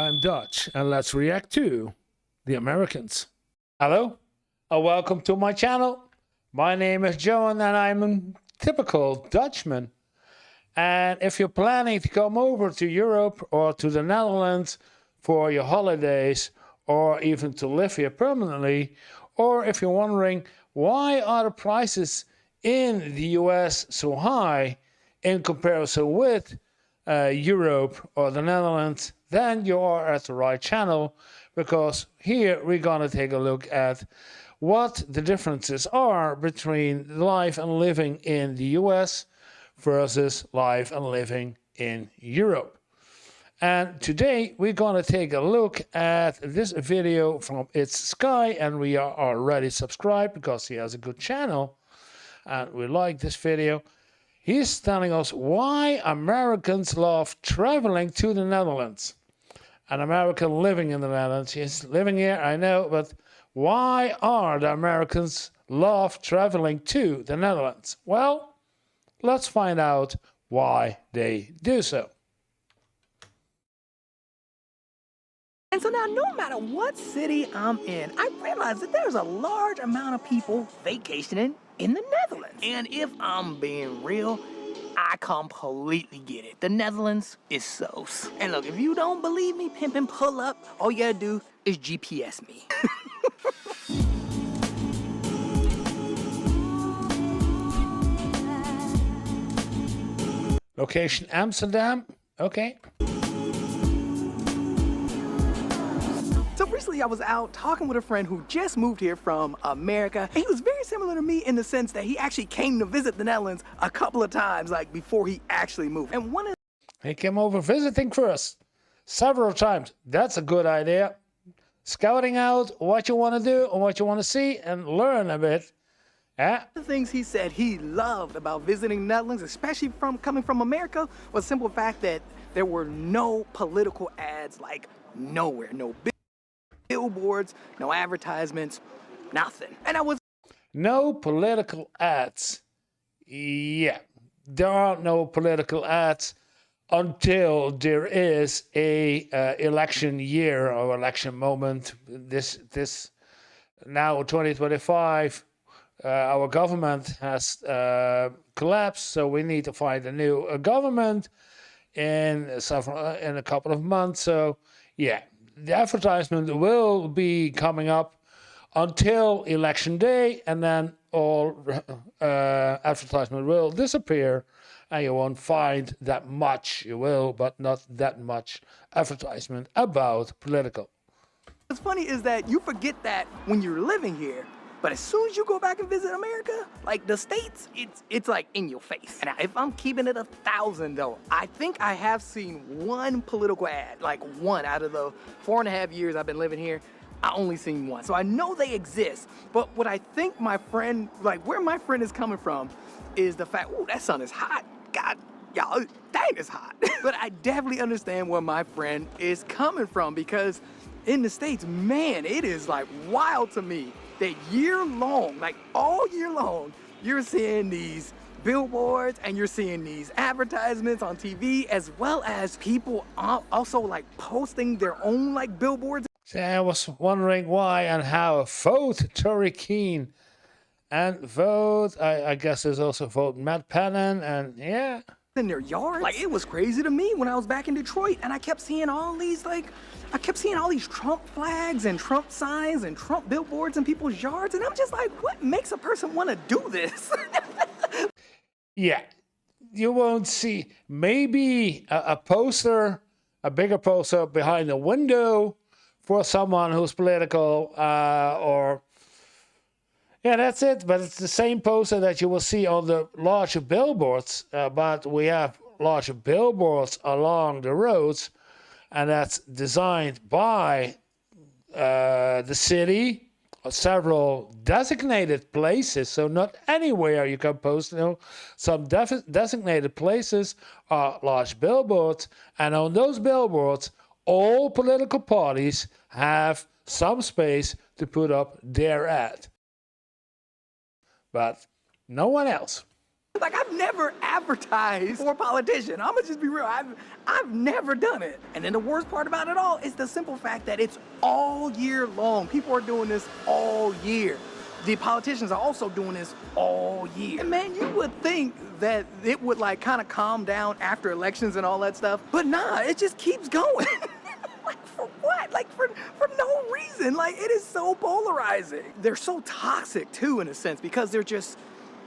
I'm Dutch, and let's react to the Americans. Hello, and welcome to my channel. My name is Joan, and I'm a typical Dutchman. And if you're planning to come over to Europe or to the Netherlands for your holidays, or even to live here permanently, or if you're wondering why are the prices in the US so high in comparison with Europe or the Netherlands, then you are at the right channel, because here we're going to take a look at what the differences are between life and living in the US versus life and living in Europe. And today we're going to take a look at this video from It's Sky, and we are already subscribed because he has a good channel and we like this video. He's telling us why Americans love traveling to the Netherlands. An American living in the Netherlands. He's living here, I know, but why are the Americans love traveling to the Netherlands? Well, let's find out why they do so. And so now, no matter what city I'm in, I realize that there's a large amount of people vacationing in the Netherlands. And if I'm being real, I completely get it. The Netherlands is so. And look, if you don't believe me, pimpin', pull up. All you gotta do is GPS me. Location Amsterdam. Okay. So recently I was out talking with a friend who just moved here from America. And he was very similar to me in the sense that he actually came to visit the Netherlands a couple of times, like before he actually moved. And one of He came over visiting first several times. That's a good idea. Scouting out what you want to do and what you want to see and learn a bit. Yeah. the things he said he loved about visiting the Netherlands, especially coming from America, was the simple fact that there were no political ads, like nowhere, no billboards, no advertisements, nothing. And I was No political ads. Yeah, there are no political ads until there is a election year or election moment. This now 2025, our government has collapsed, so we need to find a new government in a couple of months. So yeah, the advertisement will be coming up until election day, and then all advertisement will disappear, and you won't find that much. You will, but not that much advertisement about political. What's funny is that you forget that when you're living here, but as soon as you go back and visit America, like the States, it's like in your face. And if I'm keeping it 1,000 though, I think I have seen one political ad, like one out of the 4.5 years I've been living here. I only seen one. So I know they exist, but what I think my friend, like where my friend is coming from is the fact, oh, that sun is hot. God, y'all, dang, it's hot. But I definitely understand where my friend is coming from, because in the States, man, it is like wild to me that year long, like all year long, you're seeing these billboards and you're seeing these advertisements on TV, as well as people also like posting their own like billboards. So I was wondering why and how. Vote Tory Keane, and vote, I guess there's also vote Matt Pennon, and yeah. In their yards. Like, it was crazy to me when I was back in Detroit, and I kept seeing all these Trump flags and Trump signs and Trump billboards in people's yards, and I'm just like, what makes a person want to do this? Yeah, you won't see maybe a poster, a bigger poster behind the window for someone who's political, or yeah, that's it. But it's the same poster that you will see on the larger billboards. But we have larger billboards along the roads, and that's designed by the city, or several designated places. So not anywhere you can post. You know, some designated places are large billboards, and on those billboards, all political parties have some space to put up their ad. But no one else. Like, I've never advertised for a politician. I'm gonna just be real. I've never done it. And then the worst part about it all is the simple fact that it's all year long. People are doing this all year. The politicians are also doing this all year. And man, you would think that it would like kind of calm down after elections and all that stuff, but nah, it just keeps going. Like, for what? Like, for no reason. Like, it is so polarizing. They're so toxic too, in a sense, because they're just,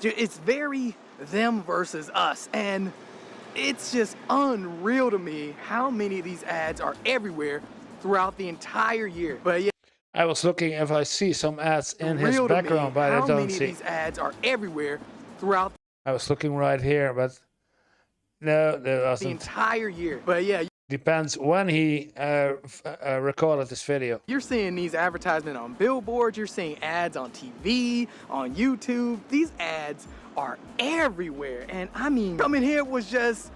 it's very them versus us. And it's just unreal to me how many of these ads are everywhere throughout the entire year. But yeah. I was looking if I see some ads in his background, but I don't see. How many of these ads are everywhere throughout? I was looking right here, but no, there wasn't. The entire year. But yeah. Depends when he recorded this video. You're seeing these advertisements on billboards. You're seeing ads on TV, on YouTube. These ads are everywhere. And I mean, coming here was just,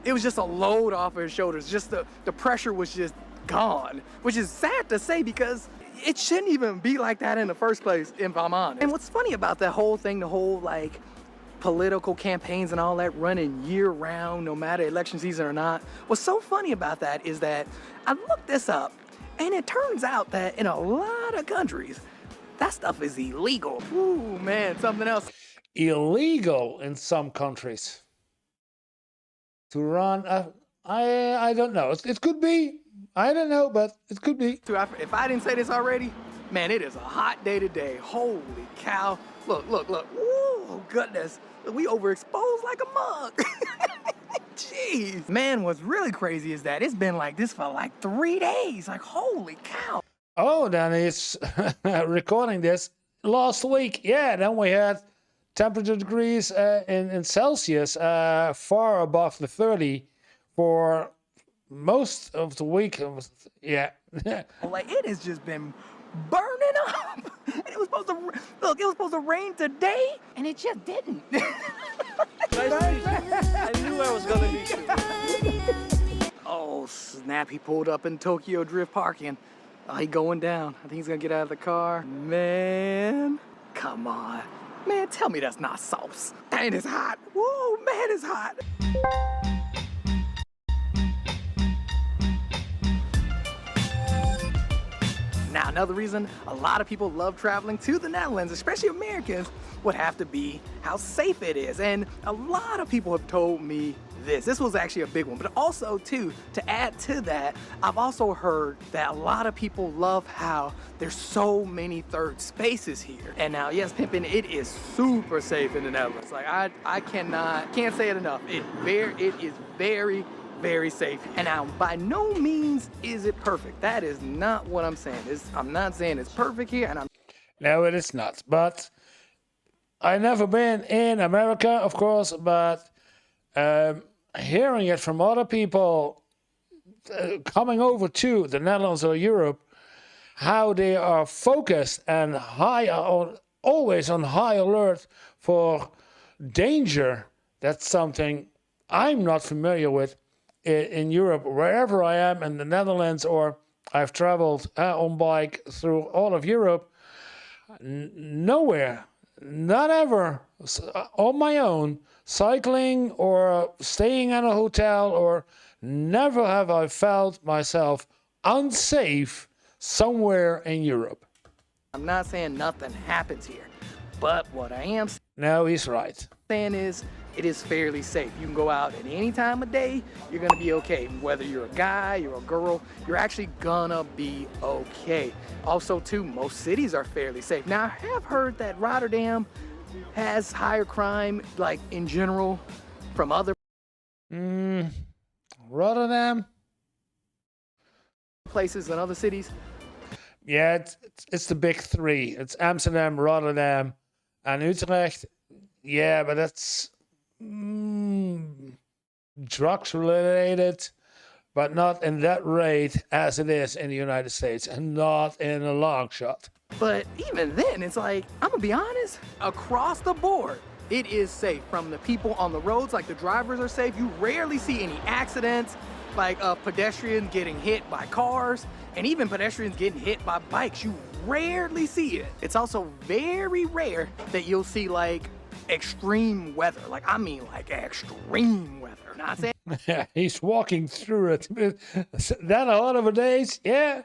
it was just a load off of his shoulders. Just the pressure was just gone, which is sad to say because it shouldn't even be like that in the first place, if I'm honest. And what's funny about that whole thing, the whole like political campaigns and all that running year round, no matter election season or not, what's so funny about that is that I looked this up and it turns out that in a lot of countries, that stuff is illegal. Ooh, man, something else. Illegal in some countries to run, I don't know. It could be. I don't know, but it could be. If I didn't say this already, man, it is a hot day today. Holy cow. Look. Ooh, goodness. We overexposed like a mug. Jeez. Man, what's really crazy is that it's been like this for like 3 days. Like, holy cow. Oh, then he's recording this last week. Yeah, then we had temperature degrees in Celsius far above the 30 for most of the week. Yeah. Like, it has just been burning up. And it was supposed to, look, it was supposed to rain today, and it just didn't. I knew I was gonna meet you. Oh, snap, he pulled up in Tokyo Drift parking. Oh, he going down. I think he's gonna get out of the car. Man, come on. Man, tell me that's not sauce. Dang, it's hot. Whoa, man, it's hot. Now, another reason a lot of people love traveling to the Netherlands, especially Americans, would have to be how safe it is. And a lot of people have told me this. This was actually a big one. But also, too, to add to that, I've also heard that a lot of people love how there's so many third spaces here. And now, yes, pimpin', it is super safe in the Netherlands. Like, I can't say it enough. It is very safe. And now, by no means is it perfect. That is not what I'm saying. I'm not saying it's perfect here, and No, it is not. But I've never been in America, of course, but hearing it from other people coming over to the Netherlands or Europe, how they are focused and always on high alert for danger, that's something I'm not familiar with. In Europe, wherever I am in the Netherlands, or I've traveled on bike through all of Europe, nowhere, not ever, on my own, cycling or staying in a hotel, or never have I felt myself unsafe somewhere in Europe. I'm not saying nothing happens here, but what I am No, he's right. saying is, it is fairly safe. You can go out at any time of day, you're gonna be okay. Whether you're a guy, you're a girl, you're actually gonna be okay. Also too, most cities are fairly safe. Now, I have heard that Rotterdam has higher crime, like in general, from other Rotterdam? places and other cities. Yeah, it's the big three. It's Amsterdam, Rotterdam, and Utrecht. Yeah, but that's drugs related, but not in that rate as it is in the United States, and not in a long shot. But even then, it's like, I'm gonna be honest, across the board, it is safe. From the people on the roads, like the drivers are safe. You rarely see any accidents, like pedestrians getting hit by cars, and even pedestrians getting hit by bikes. You rarely see it. It's also very rare that you'll see like extreme weather. Like, I mean, like extreme weather. Not saying Yeah, he's walking through it. That a lot of the days, yeah.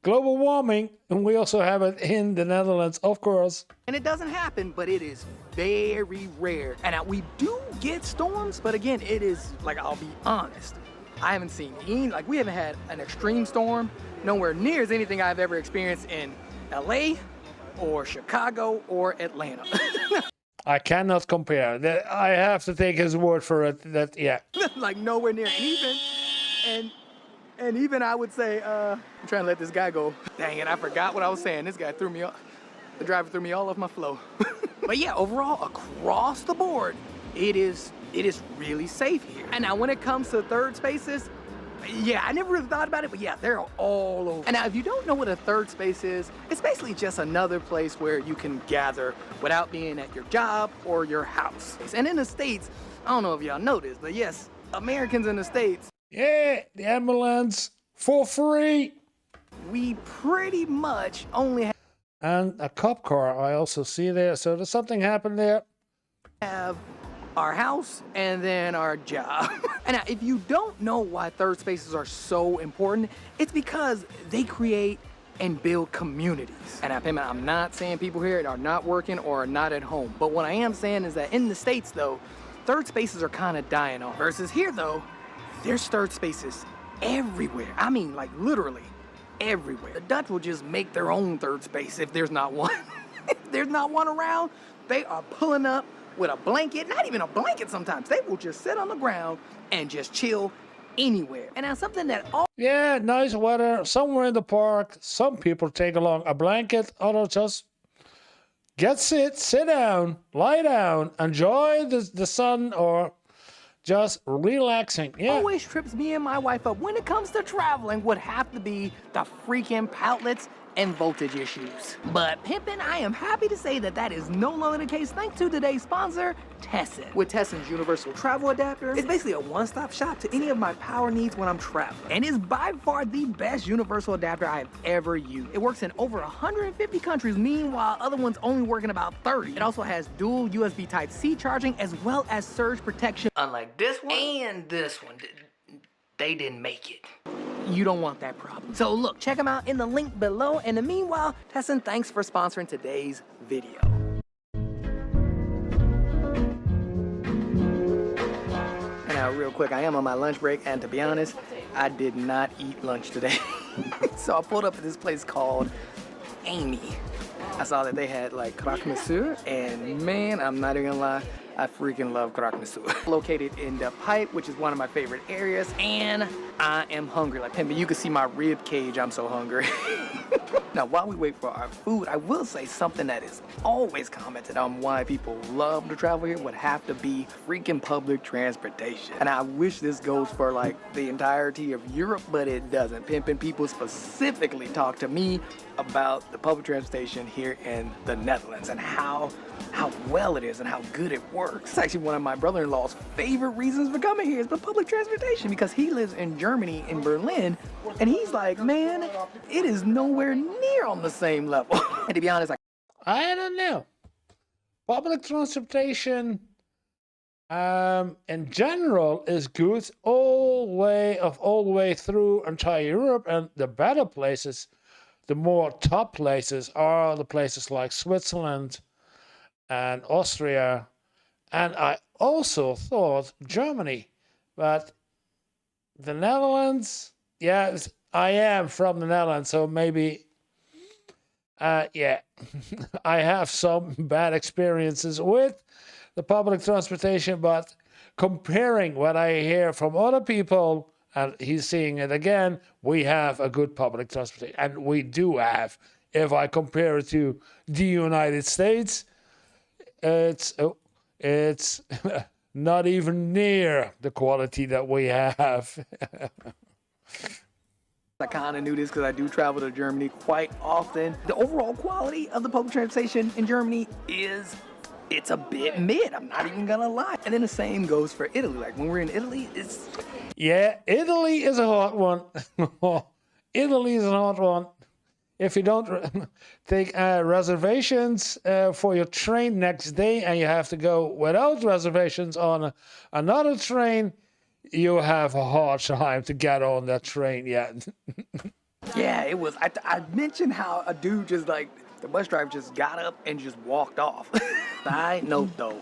Global warming, and we also have it in the Netherlands, of course. and it doesn't happen, but it is very rare. And now we do get storms, but again, it is like, I'll be honest, I haven't seen any, like we haven't had an extreme storm nowhere near as anything I've ever experienced in LA or Chicago or Atlanta. I cannot compare. I have to take his word for it. That yeah. Like nowhere near. And even I would say, I'm trying to let this guy go. Dang it, I forgot what I was saying. This guy threw me off. The driver threw me all off my flow. But yeah, overall, across the board, it is really safe here. And now when it comes to third spaces, yeah, I never really thought about it, but yeah, they're all over. And now if you don't know what a third space is, it's basically just another place where you can gather without being at your job or your house. And in the States, I don't know if y'all know this, but yes, Americans in the States, Yeah, the ambulance for free. we pretty much only And a cop car I also see there. So there's something happened there. have our house and then our job. And now, if you don't know why third spaces are so important, it's because they create and build communities. And I'm not saying people here are not working or are not at home, but what I am saying is that in the States though, third spaces are kind of dying off. Versus here though, there's third spaces everywhere. I mean, like literally everywhere. The Dutch will just make their own third space if there's not one. If there's not one around, they are pulling up with a blanket, not even a blanket sometimes. They will just sit on the ground and just chill anywhere. And now something that all Yeah, nice weather. Somewhere in the park. Some people take along a blanket. Others just sit down, lie down, enjoy the sun, or just relaxing. Yeah. always trips me and my wife up when it comes to traveling would have to be the freaking poutlets and voltage issues. But pimpin', I am happy to say that that is no longer the case thanks to today's sponsor, Tessin. With Tessin's universal travel adapter, it's basically a one-stop shop to any of my power needs when I'm traveling. And is by far the best universal adapter I have ever used. It works in over 150 countries, meanwhile other ones only work in about 30. It also has dual USB Type-C charging as well as surge protection. Unlike this one and this one, they didn't make it. You don't want that problem. So look, check them out in the link below. And in the meanwhile, Tessin, thanks for sponsoring today's video. And now real quick, I am on my lunch break, and to be honest, I did not eat lunch today. So I pulled up at this place called Amy. I saw that they had like croque monsieur, and man, I'm not even gonna lie, I freaking love croque monsieur. Located in the Pipe, which is one of my favorite areas, and I am hungry. Like Pimpin', you can see my rib cage, I'm so hungry. Now, while we wait for our food, I will say something that is always commented on why people love to travel here would have to be freaking public transportation. And I wish this goes for like the entirety of Europe, but it doesn't. Pimpin' people specifically talk to me about the public transportation here in the Netherlands and how well it is and how good it works. It's actually one of my brother-in-law's favorite reasons for coming here is the public transportation, because he lives in Germany, in Berlin, and he's like, man, it is nowhere near on the same level. And to be honest, I don't know. Public transportation in general is good all the way through entire Europe, and the better places, the more top places are the places like Switzerland and Austria, and I also thought Germany, but the Netherlands, yes, I am from the Netherlands, so maybe, yeah, I have some bad experiences with the public transportation, but comparing what I hear from other people, and he's seeing it again, we have a good public transportation, and we do have, if I compare it to the United States, it's not even near the quality that we have. I kind of knew this because I do travel to Germany quite often. The overall quality of the public transportation in Germany it's a bit mid, I'm not even gonna lie. And then the same goes for Italy. Like when we're in Italy, it's... Yeah, Italy is a hot one. Italy is a hot one. if you don't take reservations for your train next day and you have to go without reservations on another train, you have a hard time to get on that train yet. Yeah, it was. I mentioned how a dude just like, the bus driver just got up and just walked off. Side note though,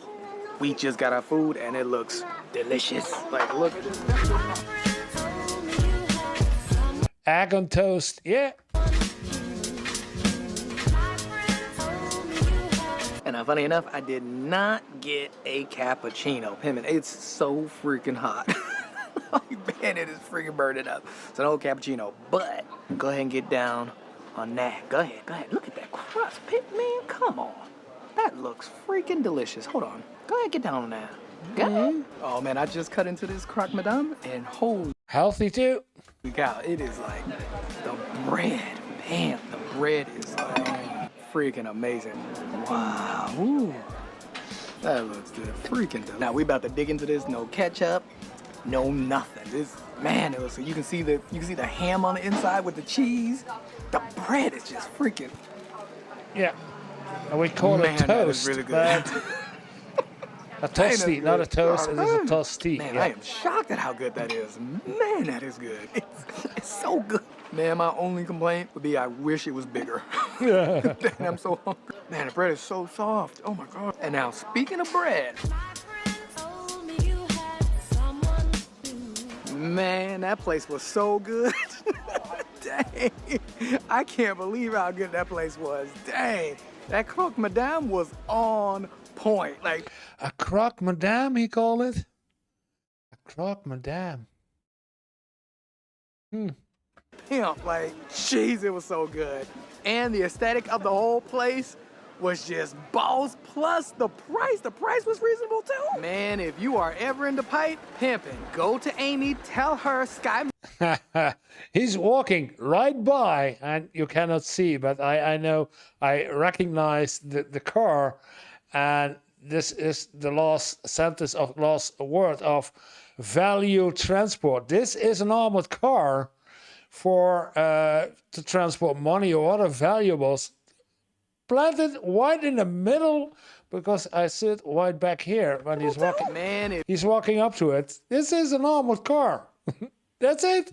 we just got our food and it looks delicious. Like, look at this. Egg on toast, yeah. And funny enough, I did not get a cappuccino. Pimpin', it's so freaking hot. Like, man, it is freaking burning up. It's an old cappuccino. But go ahead and get down on that. Go ahead. Look at that crust, man. Come on. That looks freaking delicious. Hold on. Go ahead, get down on that. Go ahead. Oh man, I just cut into this croque madame and holy Healthy too. cow, it is like the bread. Man, the bread is like freaking amazing. Wow. Ooh. That looks good. Freaking delicious. Now we about to dig into this. No ketchup, no nothing. This, man, it looks. You can see the ham on the inside with the cheese. The bread is just freaking. Yeah. And we call it toast. That is really good. But a toasty, not a toast. It is a toasty. Man, Yeah. I am shocked at how good that is. Man, that is good. It's so good. Man, my only complaint would be I wish it was bigger. Man, I'm so hungry. Man, the bread is so soft. Oh my God. And now, speaking of bread. Man, that place was so good. Dang. I can't believe how good that place was. Dang. That croque madame was on point. Like, A croque madame, he called it. A croque madame. pimp. Like, jeez, it was so good. And the aesthetic of the whole place was just balls, plus the price. The price was reasonable too. Man, if you are ever into pipe pimping, go to Amy, tell her Sky. He's walking right by, and you cannot see, but I know, I recognize the car, and this is the last sentence of last word of value transport. This is an armored car for to transport money or other valuables, planted right in the middle, because I sit right back here when he's walking. Man, He's walking up to it. This is an armored car. That's it.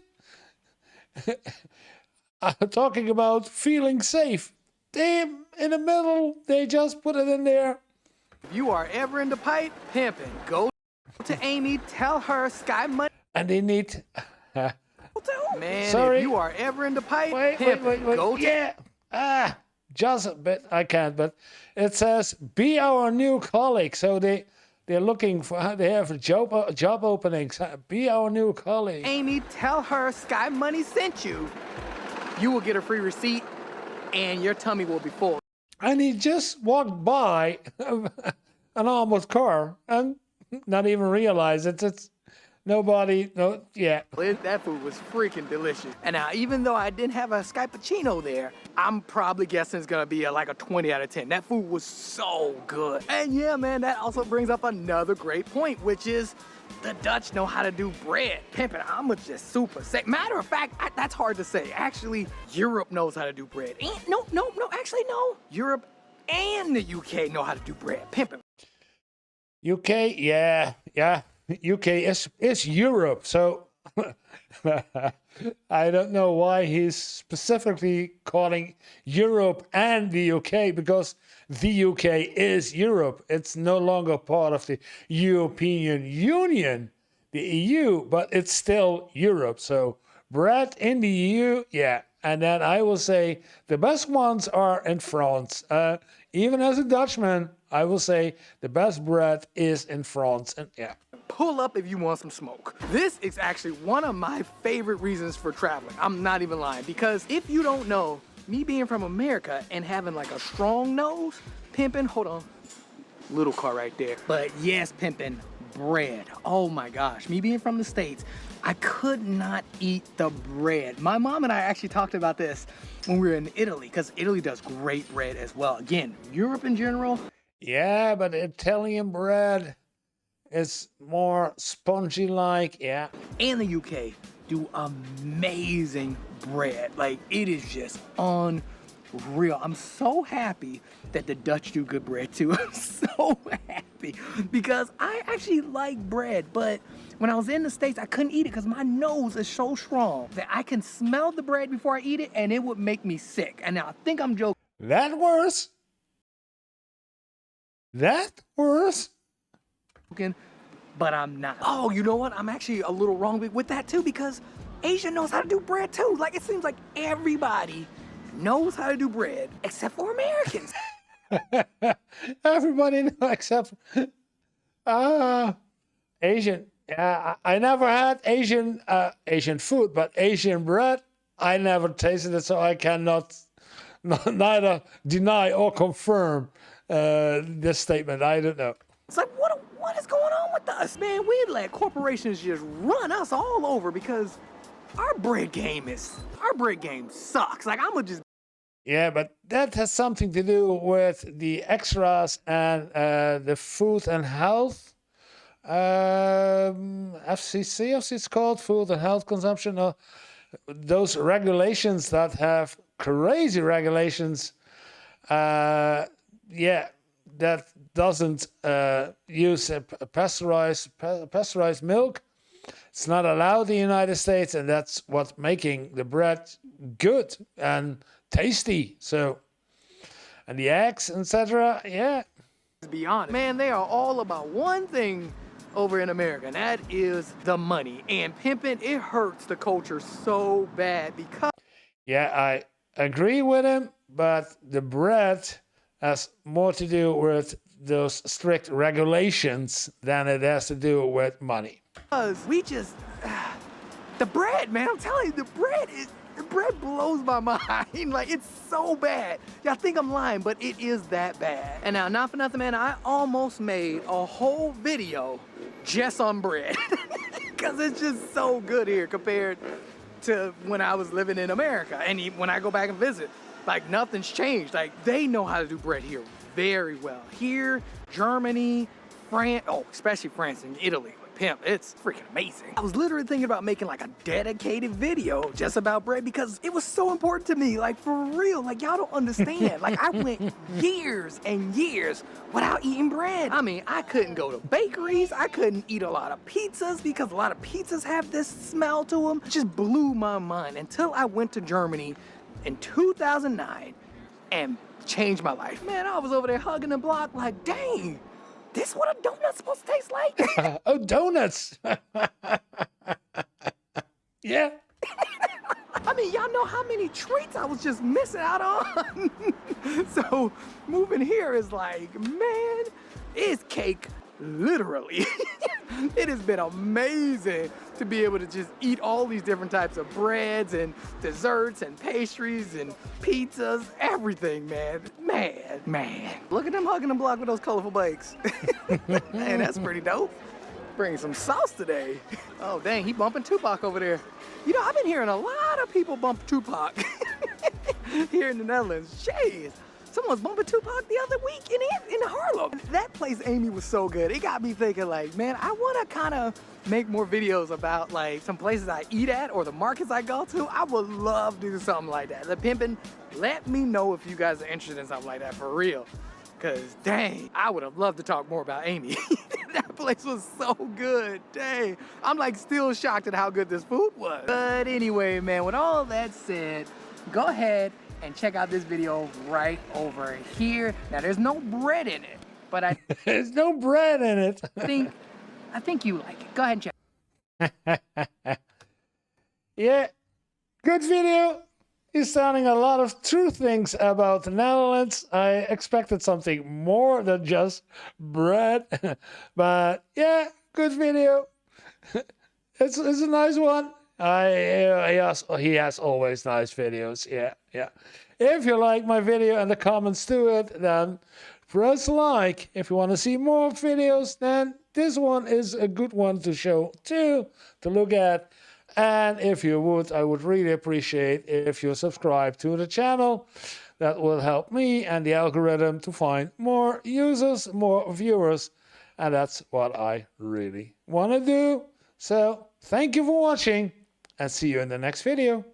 I'm talking about feeling safe. They, in the middle, they just put it in there. if you are ever into pipe pimping, go to Amy, tell her Sky Money. And they need... Man, Sorry. if you are ever into pipe wait, pimping, go to yeah. Just a bit. I can't, but it says, be our new colleague. So they're looking for, they have job openings. Be our new colleague. Amy, tell her Sky Money sent you. You will get a free receipt, and your tummy will be full. And he just walked by an armored car and not even realize it. It's nobody, no, yeah. That food was freaking delicious. And now, even though I didn't have a Skyppuccino there, I'm probably guessing it's gonna be like a 20 out of 10. That food was so good. And yeah, man, that also brings up another great point, which is the Dutch know how to do bread. Pimpin', I'm just super say. Matter of fact, that's hard to say. Actually, Europe knows how to do bread. No, actually, no. Europe and the UK know how to do bread. Pimpin'. UK, yeah. UK is Europe, so I don't know why he's specifically calling Europe and the UK, because the UK is Europe. It's no longer part of the European Union, the EU, but it's still Europe. So bread in the EU, yeah. And then I will say the best ones are in France. Even as a Dutchman, I will say the best bread is in France. And yeah. Pull up if you want some smoke. This is actually one of my favorite reasons for traveling. I'm not even lying, because if you don't know, me being from America and having like a strong nose, pimping, hold on, little car right there. But yes, pimping bread. Oh my gosh, me being from the States, I could not eat the bread. My mom and I actually talked about this when we were in Italy, because Italy does great bread as well. Again, Europe in general. Yeah, but Italian bread is more spongy like, yeah. And the UK. do amazing bread. Like, it is just unreal. I'm so happy that the Dutch do good bread too. I'm so happy because I actually like bread, but when I was in the States, I couldn't eat it because my nose is so strong that I can smell the bread before I eat it and it would make me sick. And now I think I'm joking. That worse. That worse. But I'm not. Oh, you know what? I'm actually a little wrong with that too because Asia knows how to do bread too. Like, it seems like everybody knows how to do bread except for Americans. Everybody knows except Asian. I never had Asian food, but Asian bread, I never tasted it, so I cannot neither deny or confirm this statement. I don't know. It's like, what is going on with us? Man, we let corporations just run us all over because our bread game sucks. Like, I'ma just... Yeah, but that has something to do with the extras and the food and health. FCC, as it's called, food and health consumption. Those regulations that have crazy regulations. That doesn't use pasteurized milk. It's not allowed in the United States, and that's what's making the bread good and tasty. So, and the eggs, etc. Yeah. To be honest, man, they are all about one thing over in America, and that is the money. And pimping, it hurts the culture so bad because... Yeah, I agree with him, but the bread has more to do with those strict regulations than it has to do with money. Because we just... the bread, man, I'm telling you, the bread blows my mind. Like, it's so bad. Y'all think I'm lying, but it is that bad. And now, not for nothing, man, I almost made a whole video just on bread. Because it's just so good here compared to when I was living in America. And when I go back and visit, like, nothing's changed. Like, they know how to do bread here very well. Here, Germany, France, especially France and Italy. Pimp, it's freaking amazing. I was literally thinking about making like a dedicated video just about bread because it was so important to me. Like, for real, like, y'all don't understand. Like, I went years and years without eating bread. I mean, I couldn't go to bakeries. I couldn't eat a lot of pizzas because a lot of pizzas have this smell to them. It just blew my mind until I went to Germany in 2009 and changed my life. Man, I was over there hugging the block like, dang, this what a donut's supposed to taste like? Oh, donuts. Yeah. I mean, y'all know how many treats I was just missing out on. So moving here is like, man, it's cake, literally. It has been amazing to be able to just eat all these different types of breads and desserts and pastries and pizzas, everything, man. Man. Look at them hugging the block with those colorful bikes. Man, that's pretty dope. Bringing some sauce today. Oh, dang, he bumping Tupac over there. You know, I've been hearing a lot of people bump Tupac here in the Netherlands. Jeez. Someone was bumping Tupac the other week in Harlem. That place, Amy, was so good. It got me thinking, like, man, I want to kind of make more videos about, like, some places I eat at or the markets I go to. I would love to do something like that. The pimpin', let me know if you guys are interested in something like that for real. Because, dang, I would have loved to talk more about Amy. That place was so good, dang. I'm, like, still shocked at how good this food was. But anyway, man, with all that said, go ahead and check out this video right over here. Now, there's no bread in it, but I There's no bread in it. think you like it. Go ahead and check. Yeah, good video. He's telling a lot of true things about the Netherlands. I expected something more than just bread. But yeah, good video. It's a nice one. He has always nice videos. Yeah. If you like my video and the comments to it, then press like. If you want to see more videos, then this one is a good one to show too, to look at. And if you would, I would really appreciate if you subscribe to the channel. That will help me and the algorithm to find more users, more viewers. And that's what I really want to do. So thank you for watching. and see you in the next video.